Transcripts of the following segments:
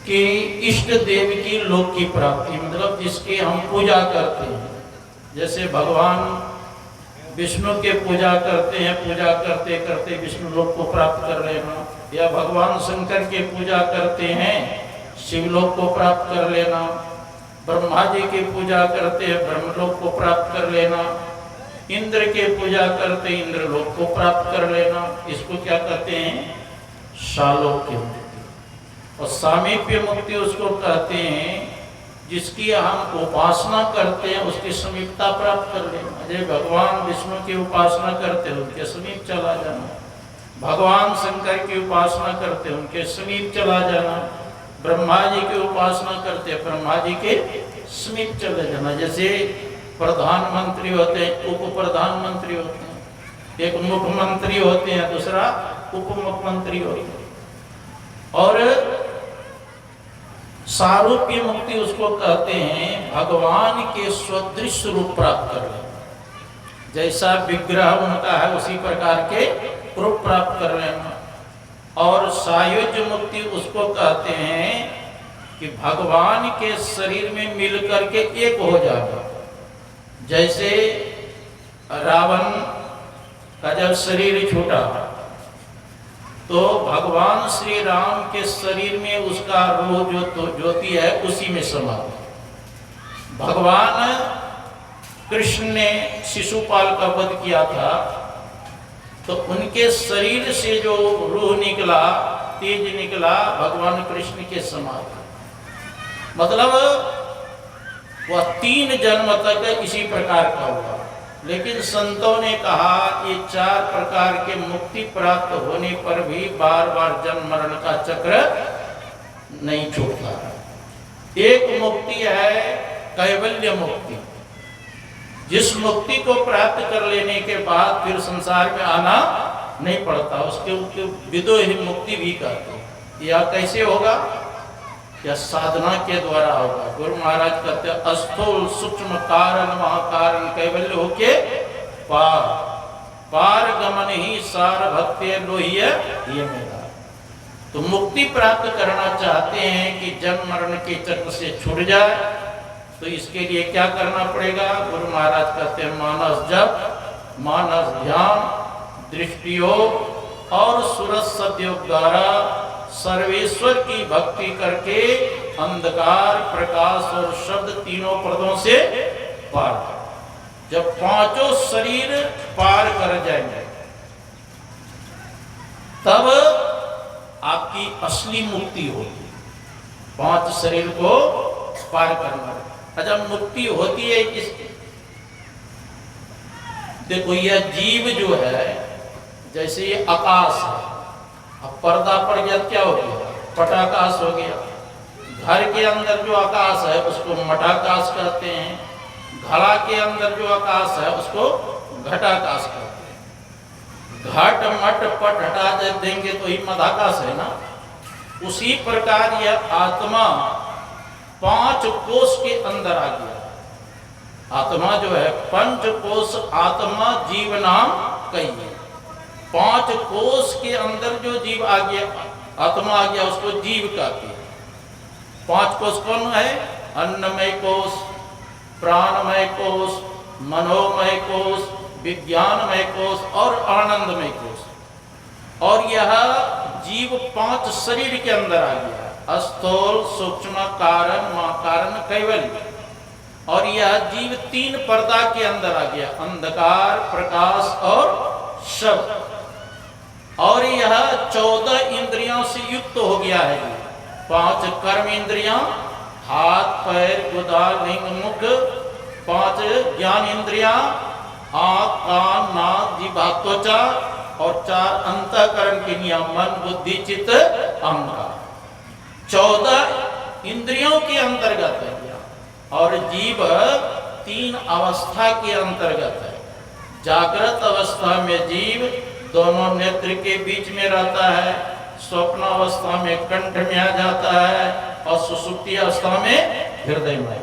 कि इष्ट देव की लोक की प्राप्ति, मतलब जिसकी हम पूजा करते हैं, जैसे भगवान विष्णु के पूजा करते हैं, पूजा करते करते विष्णु लोक को प्राप्त कर लेना, या भगवान शंकर के पूजा करते हैं शिवलोक को प्राप्त कर लेना, ब्रह्मा जी की पूजा करते हैं ब्रह्मलोक को प्राप्त कर लेना, इंद्र के पूजा करते इंद्रलोक को प्राप्त कर लेना, इसको क्या कहते हैं? सालोक्य मुक्ति। और सामीप्य मुक्ति उसको कहते हैं जिसकी हम उपासना करते हैं उसकी समीपता प्राप्त कर लेना। जैसे भगवान विष्णु की उपासना करते हैं उनके समीप चला जाना, भगवान शंकर की उपासना करते हैं उनके समीप चला जाना, ब्रह्मा जी की उपासना करते हैं ब्रह्मा जी के समीप चले जाना। जैसे प्रधानमंत्री होते हैं, उप प्रधानमंत्री होते हैं, एक मुख्यमंत्री होते हैं, दूसरा उप मुख्यमंत्री होते हैं। और सारूप्य मुक्ति उसको कहते हैं भगवान के स्वदृश रूप प्राप्त कर लेना, जैसा विग्रह उनका है उसी प्रकार के रूप प्राप्त कर लेना। और सायुज्य मुक्ति उसको कहते हैं कि भगवान के शरीर में मिलकर के एक हो जाना। जैसे रावण का जब शरीर छूटा तो भगवान श्री राम के शरीर में उसका रूह जो ज्योति है उसी में समा गई। भगवान कृष्ण ने शिशुपाल का वध किया था तो उनके शरीर से जो रूह निकला, तेज निकला, भगवान कृष्ण के समा गया। मतलब वह 3 जन्म तक इसी प्रकार का हुआ। लेकिन संतों ने कहा ये 4 प्रकार के मुक्ति प्राप्त होने पर भी बार बार जन्म मरण का चक्र नहीं छूटता। एक मुक्ति है कैवल्य मुक्ति, जिस मुक्ति को प्राप्त कर लेने के बाद फिर संसार में आना नहीं पड़ता, उसके विदोही मुक्ति भी कहते हैं। यह कैसे होगा? यह साधना के द्वारा होगा। गुरु महाराज कहते हैं अस्थूल सूक्ष्म कारण महाकारण कैवल्य होके पार, पार गमन ही सार भक्ति लोहिया ये मेरा। तो मुक्ति प्राप्त करना चाहते हैं कि जन्म मरण के चक्र से छूट जाए, तो इसके लिए क्या करना पड़ेगा? गुरु महाराज कहते हैं मानस जप, मानस ध्यान, दृष्टि योग और सूरज सतयोग द्वारा सर्वेश्वर की भक्ति करके अंधकार प्रकाश और शब्द तीनों पदों से पार। जब 5 शरीर पार कर जाएंगे तब आपकी असली मुक्ति होगी। 5 शरीर को पार करना। अच्छा, मुक्ति होती है किसकी? देखो यह जीव जो है, जैसे ये आकाश है, अब पर्दा पड़ गया क्या हो गया? पटाकाश हो गया। घर के अंदर जो आकाश है उसको मठाकाश कहते हैं, घड़ा के अंदर जो आकाश है उसको घटाकाश कहते हैं। घट मट पट हटा देंगे तो ही मधाकाश है ना। उसी प्रकार यह आत्मा 5 कोष के अंदर आ गया। आत्मा जो है 5 कोष, आत्मा जीव नाम कहिए। 5 कोष के अंदर जो जीव आ गया, आत्मा आ गया, उसको जीव कहते हैं। 5 कोष कौन है? अन्नमय कोष, प्राणमय कोष, मनोमय कोष, विज्ञानमय कोष और आनंदमय कोष। और यह जीव 5 शरीर के अंदर आ गया, स्थूल सूक्ष्म कारण महाकारण कैवल्य। और यह जीव 3 पर्दा के अंदर आ गया, अंधकार प्रकाश और शब्द। और यह 14 इंद्रियों से युक्त हो गया है। 5 कर्म इंद्रियां, हाथ पैर गुदा लिंग मुख, 5 ज्ञान इंद्रियां, आँख कान नाक जिह्वा त्वचा, और 4 अंतःकरण के नियम मन बुद्धि चित्त अहंकार। 14 इंद्रियों के अंतर्गत है और जीव 3 अवस्था के अंतर्गत है। जागृत अवस्था में जीव दोनों नेत्र के बीच में रहता है, स्वप्न अवस्था में कंठ में आ जाता है और सुसुप्ति अवस्था में हृदय में।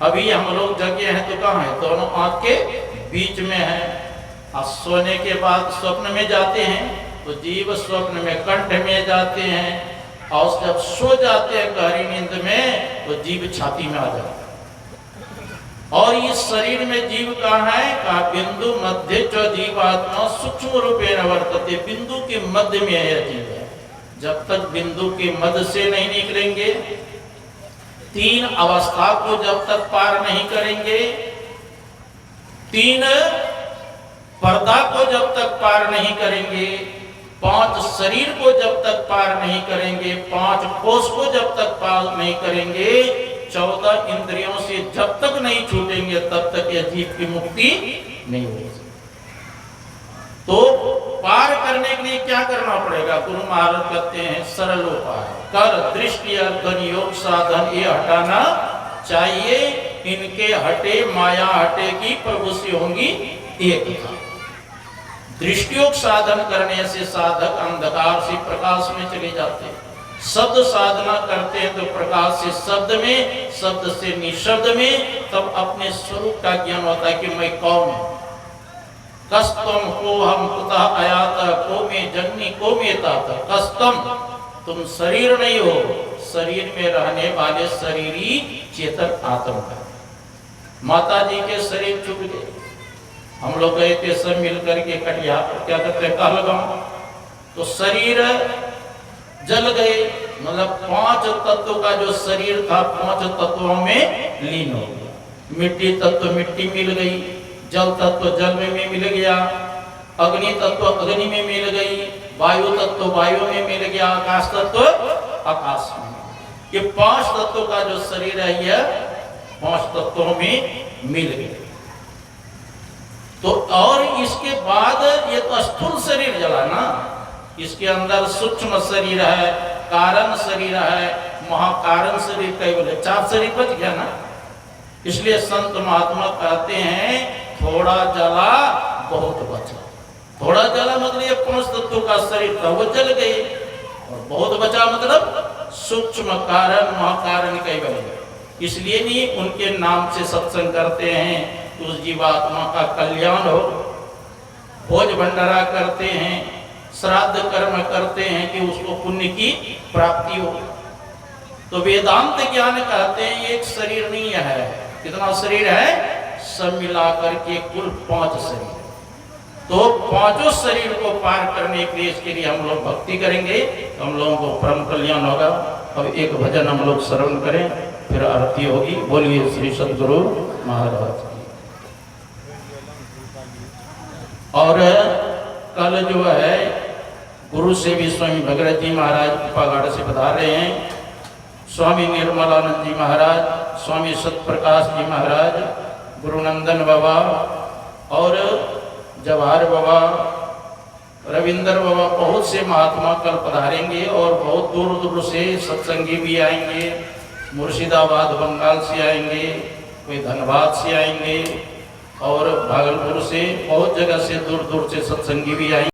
अभी हम लोग जगे हैं तो कहाँ है? दोनों आंख के बीच में है। और सोने के बाद स्वप्न में जाते हैं तो जीव स्वप्न में कंठ में जाते हैं, और जब सो जाते हैं गहरी नींद में तो जीव छाती में आ जाता है। और इस शरीर में जीव कहाँ है? कहा बिंदु मध्य च जीवात्मा सूक्ष्म रूपेण वर्तते। बिंदु के मध्य में यह जीव है। जब तक बिंदु के मध्य से नहीं निकलेंगे, तीन अवस्था को जब तक पार नहीं करेंगे, तीन पर्दा को जब तक पार नहीं करेंगे, पांच शरीर को जब तक पार नहीं करेंगे, पांच कोष को जब तक पार नहीं करेंगे, 14 इंद्रियों से जब तक नहीं छूटेंगे तब तक यह जीव की मुक्ति नहीं होगी। तो पार करने के लिए क्या करना पड़ेगा? गुरु महाराज कहते हैं सरल उपाय कर दृष्टि अर्धन योग साधन ये हटाना चाहिए। इनके हटे माया हटेगी, प्रभु से होंगी एक। दृष्टियोग साधन करने से साधक अंधकार से प्रकाश में चले जाते हैं। शब्द साधना करते हैं तो प्रकाश से शब्द में, शब्द से निशब्द में, तब अपने स्वरूप का ज्ञान होता है कि मैं कौन हूं। कस्तम को हम कुतः आयाता को में जन्नी को में ताता। कस्तम, तुम शरीर नहीं हो, शरीर में रहने वाले शरीरी चेतन आत्मा है। माता जी के शरीर छूट गए, हम लोग गए थे सब मिलकर के कटिया क्या कहते हैं कालगांव, तो शरीर जल गए। मतलब 5 तत्व का जो शरीर था 5 तत्वों में लीन हो गया। मिट्टी तत्व मिट्टी मिल गई, जल तत्व जल में मिल गया, अग्नि तत्व अग्नि में मिल गई, वायु तत्व वायु में मिल गया, आकाश तत्व आकाश में। ये 5 तत्वों का जो शरीर है यह 5 तत्वों में मिल गया। तो और इसके बाद ये तो स्थूल शरीर जला ना, इसके अंदर सूक्ष्म शरीर है, कारण शरीर है, महाकारण शरीर, कई बोले 4 शरीर बच गया ना। इसलिए संत महात्मा कहते हैं थोड़ा जला बहुत बचा। थोड़ा जला मतलब ये 5 तत्वों का शरीर था वो जल गए, और बहुत बचा मतलब सूक्ष्म कारण महाकारण कई बोले। इसलिए नहीं उनके नाम से सत्संग करते हैं कि उस जीवात्मा का कल्याण हो, भोज भंडारा करते हैं, श्राद्ध कर्म करते हैं कि उसको पुण्य की प्राप्ति हो। तो वेदांत ज्ञान कहते हैं एक शरीर नहीं है। कितना शरीर है? सब मिलाकर के कुल 5 शरीर। तो 5 शरीर को पार करने के लिए इसके लिए हम लोग भक्ति करेंगे तो हम लोगों को परम कल्याण होगा। अब एक भजन हम लोग श्रवण करें, फिर आरती होगी। बोलिए श्री सद्गुरु महाराज। और कल जो है गुरु से भी स्वामी भगीरथ जी महाराज पागाड़ से पधार रहे हैं, स्वामी निर्मलानंद जी महाराज, स्वामी सतप्रकाश जी महाराज, गुरुनंदन बाबा और जवाहर बाबा, रविंदर बाबा, बहुत से महात्मा कल पधारेंगे। और बहुत दूर दूर से सत्संगी भी आएंगे, मुर्शिदाबाद बंगाल से आएंगे, कोई धनबाद से आएंगे और भागलपुर से, बहुत जगह से दूर दूर से सत्संगी भी आएंगे।